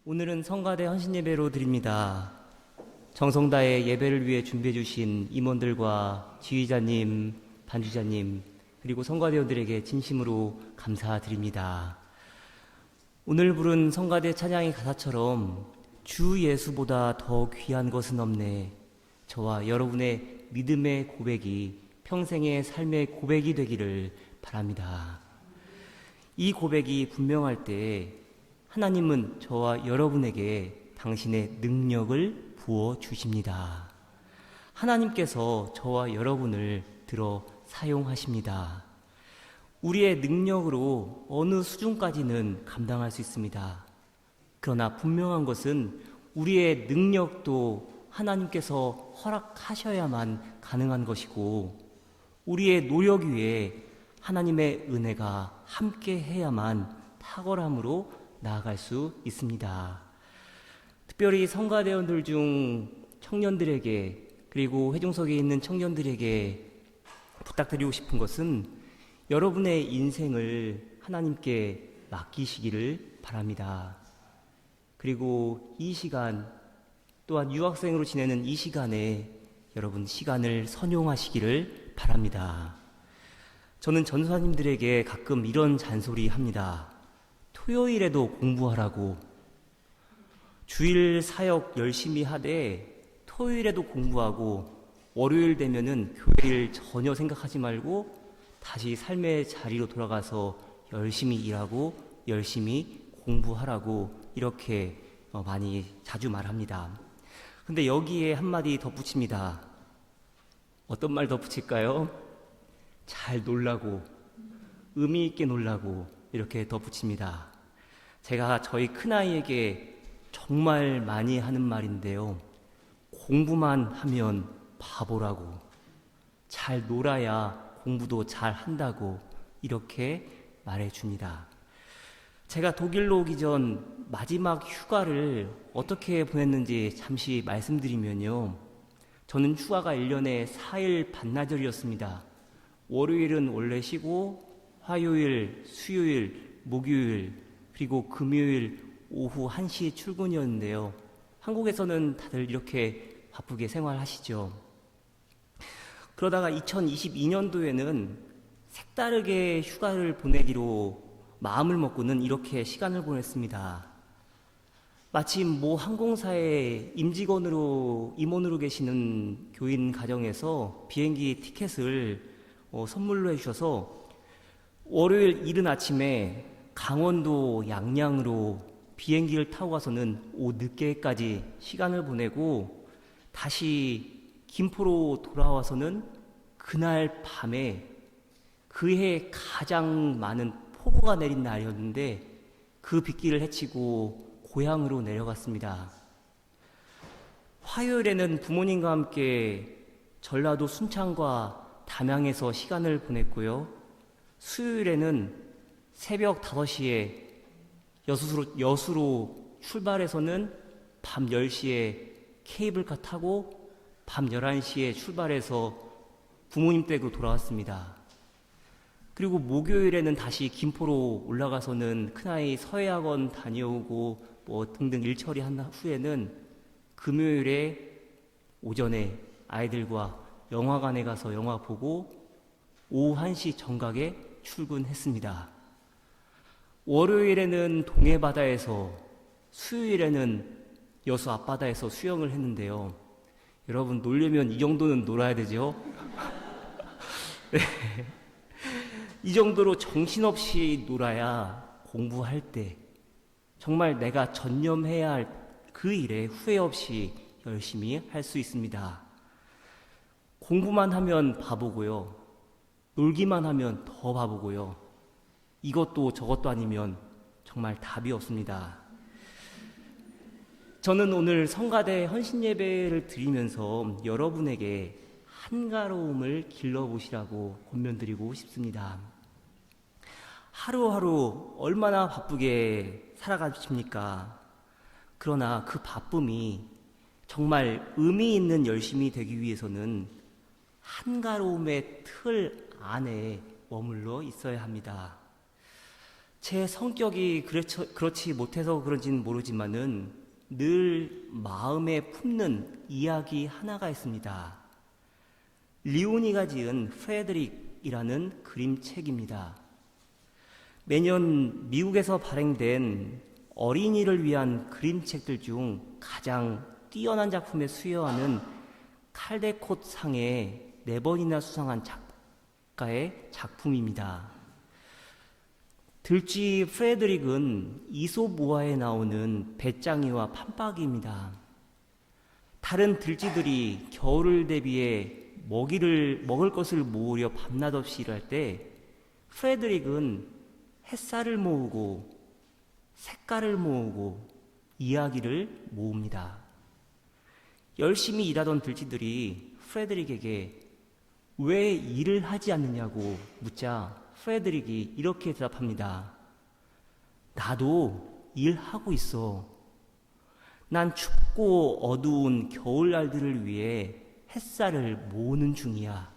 오늘은 성가대 헌신예배로 드립니다. 정성다의 예배를 위해 준비해 주신 임원들과 지휘자님, 반주자님, 그리고 성가대원들에게 진심으로 감사드립니다. 오늘 부른 성가대 찬양의 가사처럼 주 예수보다 더 귀한 것은 없네. 저와 여러분의 믿음의 고백이 평생의 삶의 고백이 되기를 바랍니다. 이 고백이 분명할 때 하나님은 저와 여러분에게 당신의 능력을 부어 주십니다. 하나님께서 저와 여러분을 들어 사용하십니다. 우리의 능력으로 어느 수준까지는 감당할 수 있습니다. 그러나 분명한 것은 우리의 능력도 하나님께서 허락하셔야만 가능한 것이고, 우리의 노력 위에 하나님의 은혜가 함께 해야만 탁월함으로 나아갈 수 있습니다. 특별히 성가대원들 중 청년들에게, 그리고 회중석에 있는 청년들에게 부탁드리고 싶은 것은 여러분의 인생을 하나님께 맡기시기를 바랍니다. 그리고 이 시간, 또한 유학생으로 지내는 이 시간에 여러분 시간을 선용하시기를 바랍니다. 저는 전도사님들에게 가끔 이런 잔소리 합니다. 토요일에도 공부하라고. 주일 사역 열심히 하되 토요일에도 공부하고, 월요일 되면은 교회일 전혀 생각하지 말고 다시 삶의 자리로 돌아가서 열심히 일하고 열심히 공부하라고, 이렇게 많이 자주 말합니다. 근데 여기에 한마디 덧붙입니다. 어떤 말 덧붙일까요? 잘 놀라고, 의미 있게 놀라고, 이렇게 덧붙입니다. 제가 저희 큰아이에게 정말 많이 하는 말인데요. 공부만 하면 바보라고, 잘 놀아야 공부도 잘 한다고, 이렇게 말해줍니다. 제가 독일로 오기 전 마지막 휴가를 어떻게 보냈는지 잠시 말씀드리면요. 저는 휴가가 1년에 4일 반나절이었습니다. 월요일은 원래 쉬고, 화요일, 수요일, 목요일, 그리고 금요일 오후 1시 출근이었는데요. 한국에서는 다들 이렇게 바쁘게 생활하시죠. 그러다가 2022년도에는 색다르게 휴가를 보내기로 마음을 먹고는 이렇게 시간을 보냈습니다. 마침 모 항공사의 임직원으로 계시는 교인 가정에서 비행기 티켓을 선물로 해주셔서 월요일 이른 아침에 강원도 양양으로 비행기를 타고 가서는 오후 늦게까지 시간을 보내고, 다시 김포로 돌아와서는 그날 밤에 그해 가장 많은 폭우가 내린 날이었는데 그 빗길을 헤치고 고향으로 내려갔습니다. 화요일에는 부모님과 함께 전라도 순창과 담양에서 시간을 보냈고요. 수요일에는 새벽 5시에 여수로 출발해서는 밤 10시에 케이블카 타고 밤 11시에 출발해서 부모님 댁으로 돌아왔습니다. 그리고 목요일에는 다시 김포로 올라가서는 큰아이 서예학원 다녀오고 등등 일 처리한 후에는 금요일에 오전에 아이들과 영화관에 가서 영화 보고 오후 1시 정각에 출근했습니다. 월요일에는 동해바다에서, 수요일에는 여수 앞바다에서 수영을 했는데요. 여러분, 놀려면 이 정도는 놀아야 되죠? 네. 이 정도로 정신없이 놀아야 공부할 때 정말 내가 전념해야 할 그 일에 후회 없이 열심히 할 수 있습니다. 공부만 하면 바보고요. 놀기만 하면 더 바보고요. 이것도 저것도 아니면 정말 답이 없습니다. 저는 오늘 성가대 헌신예배를 드리면서 여러분에게 한가로움을 길러보시라고 권면드리고 싶습니다. 하루하루 얼마나 바쁘게 살아가십니까? 그러나 그 바쁨이 정말 의미 있는 열심이 되기 위해서는 한가로움의 틀 안에 머물러 있어야 합니다. 제 성격이 그렇지 못해서 그런지는 모르지만은 늘 마음에 품는 이야기 하나가 있습니다. 리오니가 지은 프레드릭이라는 그림책입니다. 매년 미국에서 발행된 어린이를 위한 그림책들 중 가장 뛰어난 작품에 수여하는 칼데콧 상에 4번이나 수상한 작가의 작품입니다. 들쥐 프레드릭은 이솝 우화에 나오는 배짱이와 판박이입니다. 다른 들쥐들이 겨울을 대비해 먹을 것을 모으려 밤낮 없이 일할 때 프레드릭은 햇살을 모으고 색깔을 모으고 이야기를 모읍니다. 열심히 일하던 들쥐들이 프레드릭에게 왜 일을 하지 않느냐고 묻자 프레드릭이 이렇게 대답합니다. 나도 일하고 있어. 난 춥고 어두운 겨울날들을 위해 햇살을 모으는 중이야.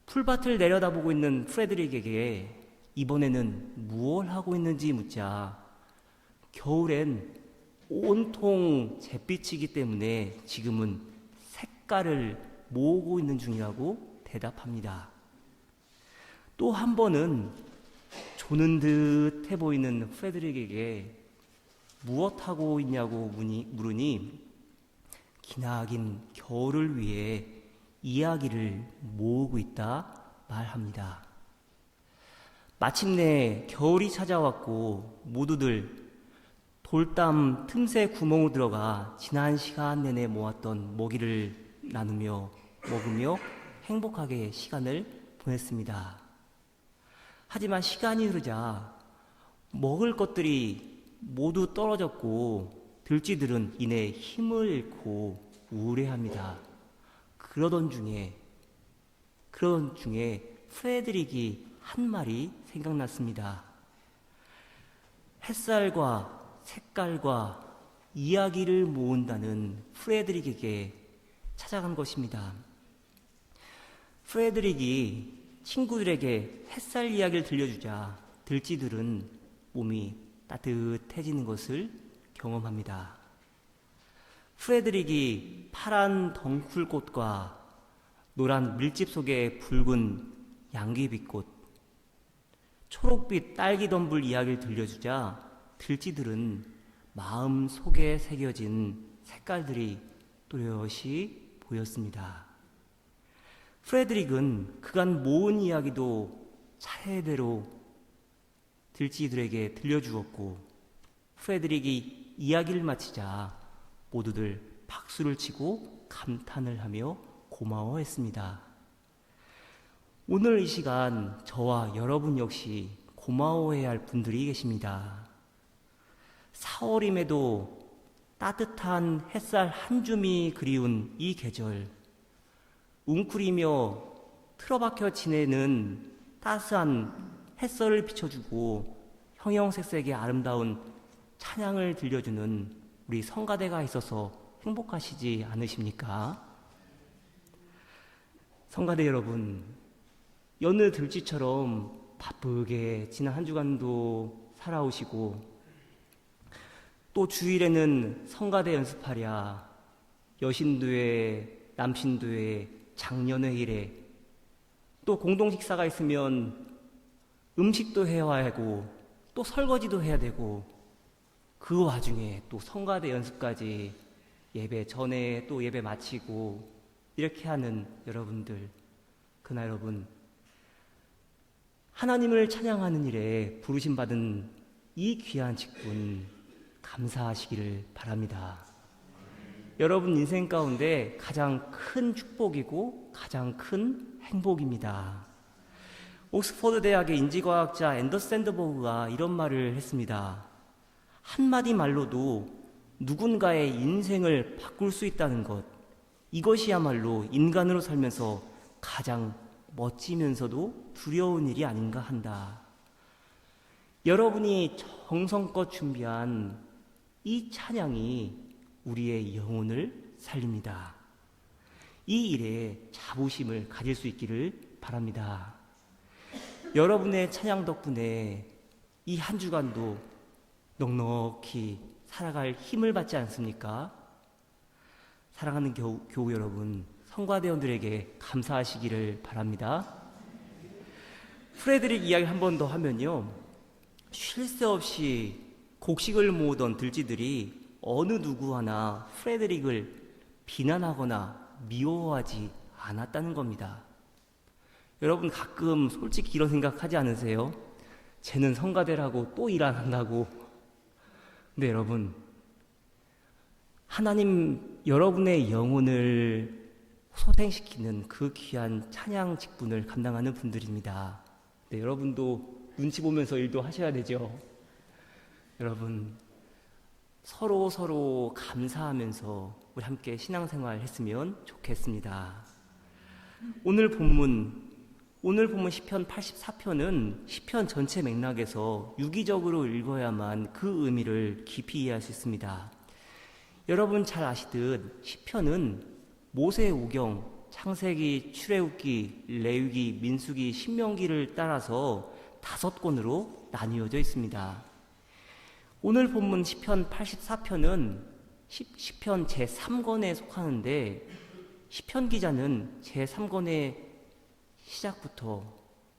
풀밭을 내려다보고 있는 프레드릭에게 이번에는 무엇을 하고 있는지 묻자 겨울엔 온통 잿빛이기 때문에 지금은 색깔을 모으고 있는 중이라고 대답합니다. 또 한 번은 조는 듯 해 보이는 프레드릭에게 무엇하고 있냐고 물으니 기나긴 겨울을 위해 이야기를 모으고 있다 말합니다. 마침내 겨울이 찾아왔고 모두들 돌담 틈새 구멍으로 들어가 지난 시간 내내 모았던 먹이를 나누며 먹으며 행복하게 시간을 보냈습니다. 하지만 시간이 흐르자 먹을 것들이 모두 떨어졌고 들쥐들은 이내 힘을 잃고 우울해합니다. 그러던 중에 프레드릭이 한 말이 생각났습니다. 햇살과 색깔과 이야기를 모은다는 프레드릭에게 찾아간 것입니다. 프레드릭이 친구들에게 햇살 이야기를 들려주자 들쥐들은 몸이 따뜻해지는 것을 경험합니다. 프레드릭이 파란 덩쿨꽃과 노란 밀집 속의 붉은 양귀비꽃, 초록빛 딸기덤불 이야기를 들려주자 들쥐들은 마음 속에 새겨진 색깔들이 또렷이 보였습니다. 프레드릭은 그간 모은 이야기도 차례대로 들쥐들에게 들려주었고 프레드릭이 이야기를 마치자 모두들 박수를 치고 감탄을 하며 고마워했습니다. 오늘 이 시간 저와 여러분 역시 고마워해야 할 분들이 계십니다. 4월임에도 따뜻한 햇살 한 줌이 그리운 이 계절, 웅크리며 틀어박혀 지내는 따스한 햇살을 비춰주고 형형색색의 아름다운 찬양을 들려주는 우리 성가대가 있어서 행복하시지 않으십니까? 성가대 여러분, 여느 들쥐처럼 바쁘게 지난 한 주간도 살아오시고 또 주일에는 성가대 연습하랴, 여신도회, 남신도회, 장년회의래, 또 공동식사가 있으면 음식도 해야 하고 또 설거지도 해야 되고 그 와중에 또 성가대 연습까지 예배 전에 또 예배 마치고 이렇게 하는 여러분들, 그러나 여러분 하나님을 찬양하는 일에 부르심받은 이 귀한 직분 감사하시기를 바랍니다. 여러분 인생 가운데 가장 큰 축복이고 가장 큰 행복입니다. 옥스퍼드 대학의 인지과학자 앤더 샌드버그가 이런 말을 했습니다. 한마디 말로도 누군가의 인생을 바꿀 수 있다는 것, 이것이야말로 인간으로 살면서 가장 멋지면서도 두려운 일이 아닌가 한다. 여러분이 정성껏 준비한 이 찬양이 우리의 영혼을 살립니다. 이 일에 자부심을 가질 수 있기를 바랍니다. 여러분의 찬양 덕분에 이 한 주간도 넉넉히 살아갈 힘을 받지 않습니까? 사랑하는 교우 여러분, 성가대원들에게 감사하시기를 바랍니다. 프레드릭 이야기 한 번 더 하면요, 쉴 새 없이 곡식을 모으던 들쥐들이 어느 누구 하나 프레드릭을 비난하거나 미워하지 않았다는 겁니다. 여러분 가끔 솔직히 이런 생각하지 않으세요? 쟤는 성가대라고 또 일 안 한다고. 근데 여러분, 하나님 여러분의 영혼을 소생시키는 그 귀한 찬양 직분을 감당하는 분들입니다. 네, 여러분도 눈치 보면서 일도 하셔야 되죠. 여러분, 서로 감사하면서 우리 함께 신앙생활 했으면 좋겠습니다. 오늘 본문 시편 84편은 시편 전체 맥락에서 유기적으로 읽어야만 그 의미를 깊이 이해할 수 있습니다. 여러분 잘 아시듯 시편은 모세 오경, 창세기, 출애굽기, 레위기, 민수기, 신명기를 따라서 5권으로 나뉘어져 있습니다. 오늘 본문 시편 84편은 시편 제3권에 속하는데, 시편 기자는 제3권의 시작부터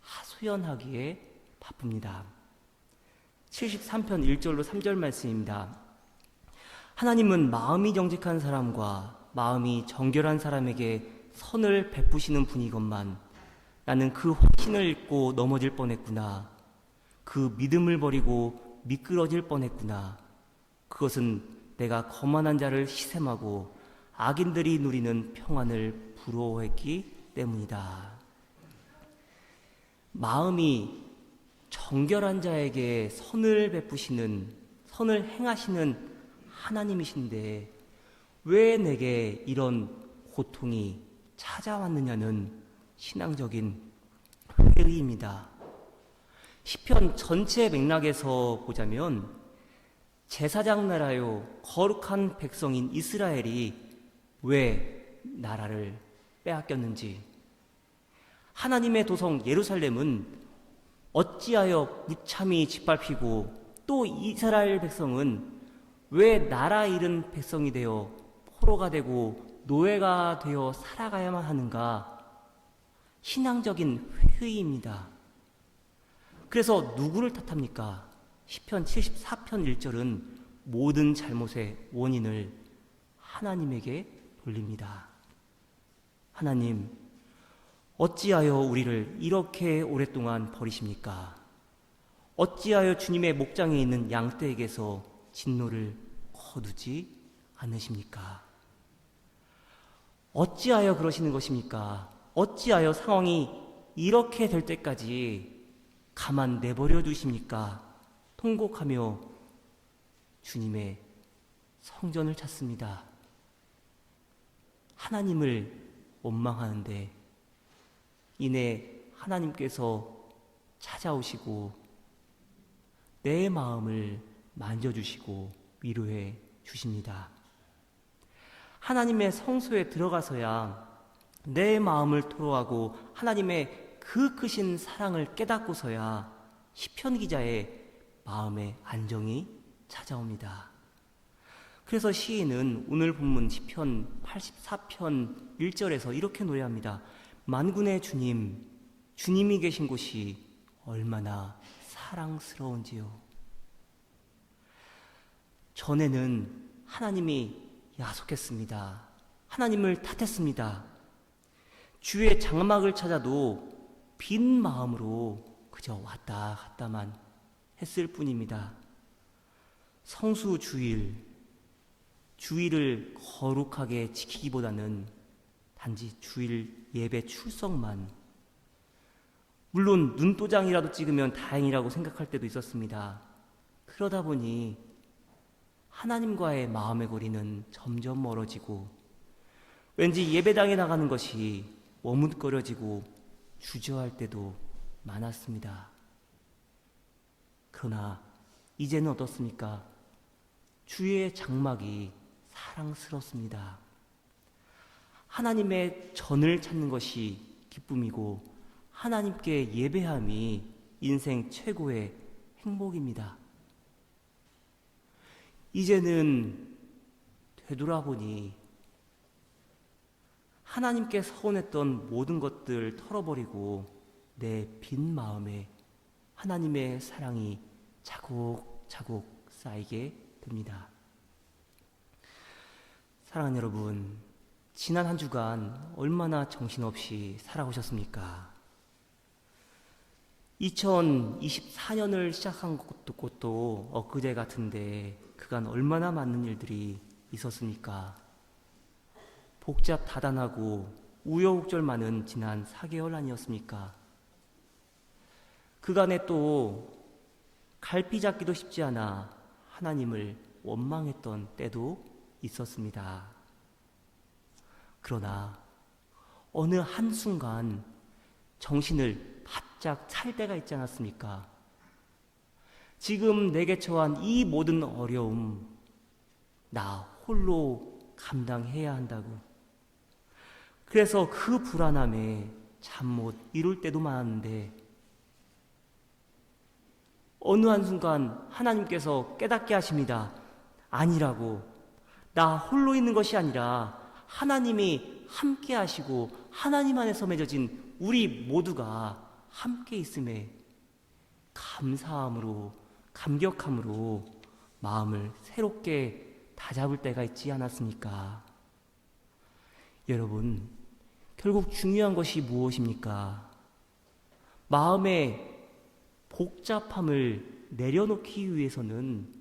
하소연하기에 바쁩니다. 73편 1절로 3절 말씀입니다. 하나님은 마음이 정직한 사람과 마음이 정결한 사람에게 선을 베푸시는 분이건만 나는 그 확신을 잃고 넘어질 뻔했구나. 그 믿음을 버리고 미끄러질 뻔했구나. 그것은 내가 거만한 자를 시샘하고 악인들이 누리는 평안을 부러워했기 때문이다. 마음이 정결한 자에게 선을 베푸시는, 선을 행하시는 하나님이신데 왜 내게 이런 고통이 찾아왔느냐는 신앙적인 회의입니다. 시편 전체 맥락에서 보자면 제사장 나라요 거룩한 백성인 이스라엘이 왜 나라를 빼앗겼는지, 하나님의 도성 예루살렘은 어찌하여 무참히 짓밟히고 또 이스라엘 백성은 왜 나라 잃은 백성이 되어 포로가 되고 노예가 되어 살아가야만 하는가? 신앙적인 회의입니다. 그래서 누구를 탓합니까? 시편 74편 1절은 모든 잘못의 원인을 하나님에게 돌립니다. 하나님, 어찌하여 우리를 이렇게 오랫동안 버리십니까? 어찌하여 주님의 목장에 있는 양떼에게서 진노를 거두지 않으십니까? 어찌하여 그러시는 것입니까? 어찌하여 상황이 이렇게 될 때까지 가만 내버려 두십니까? 통곡하며 주님의 성전을 찾습니다. 하나님을 원망하는데 이내 하나님께서 찾아오시고 내 마음을 만져주시고 위로해 주십니다. 하나님의 성소에 들어가서야 내 마음을 토로하고 하나님의 그 크신 사랑을 깨닫고서야 시편 기자의 마음의 안정이 찾아옵니다. 그래서 시인은 오늘 본문 시편 84편 1절에서 이렇게 노래합니다. 만군의 주님, 주님이 계신 곳이 얼마나 사랑스러운지요. 전에는 하나님이 야속했습니다. 하나님을 탓했습니다. 주의 장막을 찾아도 빈 마음으로 그저 왔다 갔다만 했을 뿐입니다. 성수 주일을 거룩하게 지키기보다는 단지 주일 예배 출석만, 물론 눈도장이라도 찍으면 다행이라고 생각할 때도 있었습니다. 그러다 보니 하나님과의 마음의 거리는 점점 멀어지고 왠지 예배당에 나가는 것이 머뭇거려지고 주저할 때도 많았습니다. 그러나 이제는 어떻습니까? 주의 장막이 사랑스럽습니다. 하나님의 전을 찾는 것이 기쁨이고 하나님께 예배함이 인생 최고의 행복입니다. 이제는 되돌아보니 하나님께 서운했던 모든 것들 털어버리고 내 빈 마음에 하나님의 사랑이 차곡차곡 쌓이게 됩니다. 사랑하는 여러분, 지난 한 주간 얼마나 정신없이 살아오셨습니까? 2024년을 시작한 것도 엊그제 같은데 그간 얼마나 많은 일들이 있었습니까? 복잡 다단하고 우여곡절 많은 지난 4개월 아니었습니까? 그간에 또 갈피 잡기도 쉽지 않아 하나님을 원망했던 때도 있었습니다. 그러나 어느 한순간 정신을 바짝 찰 때가 있지 않았습니까? 지금 내게 처한 이 모든 어려움 나 홀로 감당해야 한다고. 그래서 그 불안함에 잠 못 이룰 때도 많았는데 어느 한순간 하나님께서 깨닫게 하십니다. 아니라고. 나 홀로 있는 것이 아니라 하나님이 함께 하시고 하나님 안에서 맺어진 우리 모두가 함께 있음에 감사함으로, 감격함으로 마음을 새롭게 다잡을 때가 있지 않았습니까? 여러분, 결국 중요한 것이 무엇입니까? 마음의 복잡함을 내려놓기 위해서는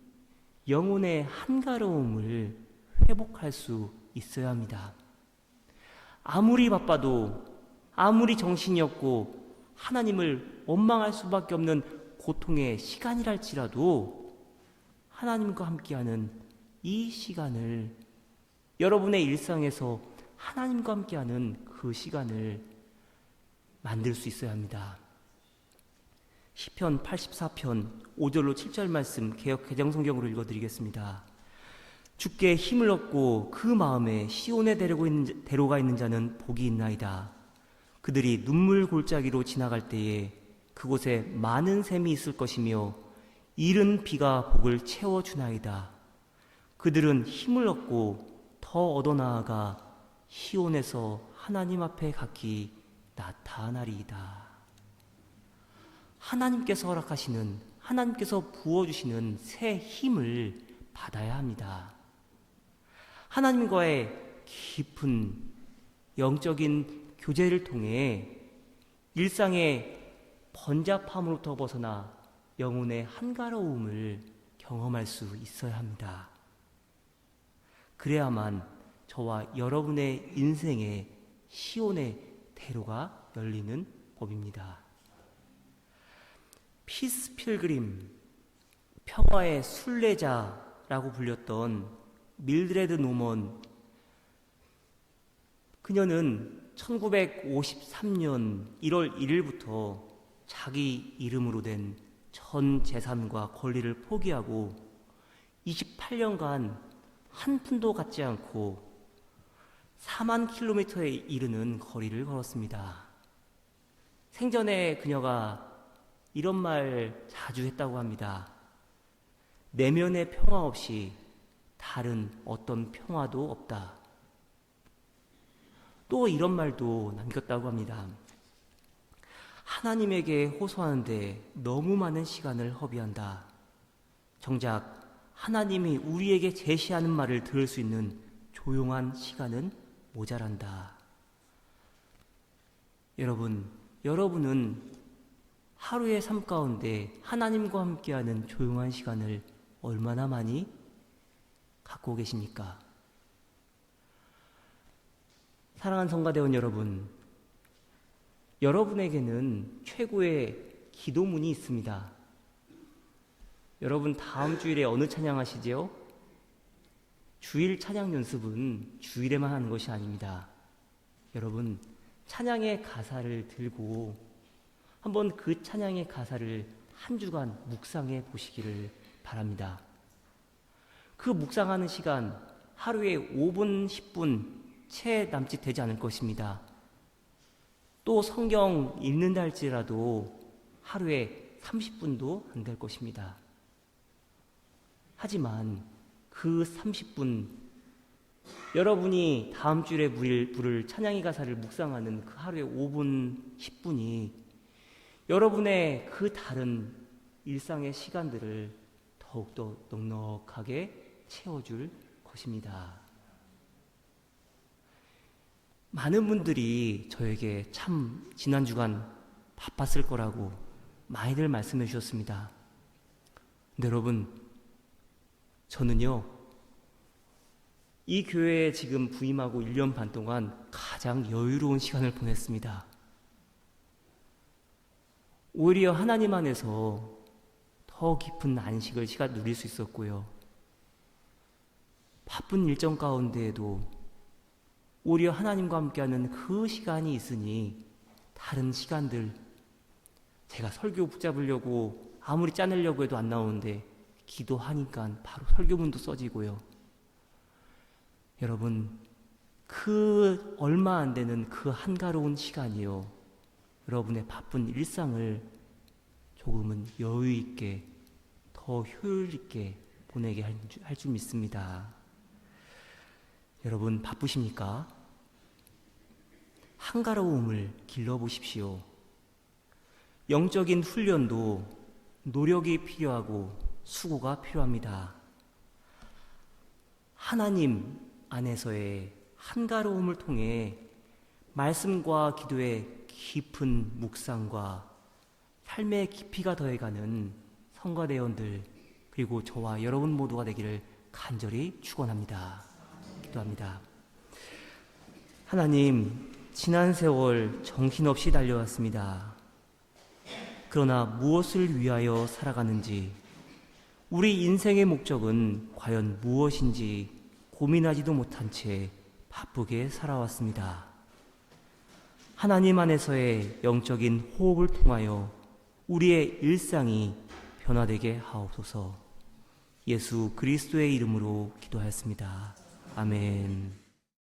영혼의 한가로움을 회복할 수 있어야 합니다. 아무리 바빠도, 아무리 정신이 없고 하나님을 원망할 수밖에 없는 고통의 시간이랄지라도 하나님과 함께하는 이 시간을, 여러분의 일상에서 하나님과 함께하는 그 시간을 만들 수 있어야 합니다. 시편 84편 5절로 7절 말씀 개역 개정성경으로 읽어드리겠습니다. 주께 힘을 얻고 그 마음에 시온에 데려가 있는 자는 복이 있나이다. 그들이 눈물 골짜기로 지나갈 때에 그곳에 많은 샘이 있을 것이며 이른 비가 복을 채워주나이다. 그들은 힘을 얻고 더 얻어나아가 시온에서 하나님 앞에 각기 나타나리이다. 하나님께서 허락하시는, 하나님께서 부어주시는 새 힘을 받아야 합니다. 하나님과의 깊은 영적인 교제를 통해 일상의 번잡함으로부터 벗어나 영혼의 한가로움을 경험할 수 있어야 합니다. 그래야만 저와 여러분의 인생의 시온의 대로가 열리는 법입니다. 피스 필그림, 평화의 순례자라고 불렸던 밀드레드 노먼, 그녀는 1953년 1월 1일부터 자기 이름으로 된 전 재산과 권리를 포기하고 28년간 한 푼도 갖지 않고 4만 킬로미터에 이르는 거리를 걸었습니다. 생전에 그녀가 이런 말 자주 했다고 합니다. 내면의 평화 없이 다른 어떤 평화도 없다. 또 이런 말도 남겼다고 합니다. 하나님에게 호소하는데 너무 많은 시간을 허비한다. 정작 하나님이 우리에게 제시하는 말을 들을 수 있는 조용한 시간은 모자란다. 여러분은 하루의 삶 가운데 하나님과 함께하는 조용한 시간을 얼마나 많이 갖고 계십니까? 사랑하는 성가대원 여러분, 여러분에게는 최고의 기도문이 있습니다. 여러분 다음 주일에 어느 찬양 하시지요? 주일 찬양 연습은 주일에만 하는 것이 아닙니다. 여러분, 찬양의 가사를 들고 한번 그 찬양의 가사를 한 주간 묵상해 보시기를 바랍니다. 그 묵상하는 시간 하루에 5분, 10분 채 남짓 되지 않을 것입니다. 또 성경 읽는다 할지라도 하루에 30분도 안 될 것입니다. 하지만 그 30분, 여러분이 다음 주에 부를 찬양의 가사를 묵상하는 그 하루에 5분, 10분이 여러분의 그 다른 일상의 시간들을 더욱더 넉넉하게 채워줄 것입니다. 많은 분들이 저에게 참 지난 주간 바빴을 거라고 많이들 말씀해 주셨습니다. 근데 여러분, 저는요, 이 교회에 지금 부임하고 1년 반 동안 가장 여유로운 시간을 보냈습니다. 오히려 하나님 안에서 더 깊은 안식을 누릴 수 있었고요. 바쁜 일정 가운데에도 오히려 하나님과 함께하는 그 시간이 있으니 다른 시간들, 제가 설교 붙잡으려고 아무리 짜내려고 해도 안 나오는데 기도하니까 바로 설교문도 써지고요. 여러분, 그 얼마 안 되는 그 한가로운 시간이요, 여러분의 바쁜 일상을 조금은 여유 있게, 더 효율 있게 보내게 할 줄 믿습니다. 여러분, 바쁘십니까? 한가로움을 길러보십시오. 영적인 훈련도 노력이 필요하고 수고가 필요합니다. 하나님 안에서의 한가로움을 통해 말씀과 기도의 깊은 묵상과 삶의 깊이가 더해가는 성가대원들, 그리고 저와 여러분 모두가 되기를 간절히 축원합니다. 기도합니다. 하나님, 지난 세월 정신없이 달려왔습니다. 그러나 무엇을 위하여 살아가는지, 우리 인생의 목적은 과연 무엇인지 고민하지도 못한 채 바쁘게 살아왔습니다. 하나님 안에서의 영적인 호흡을 통하여 우리의 일상이 변화되게 하옵소서. 예수 그리스도의 이름으로 기도하였습니다. 아멘.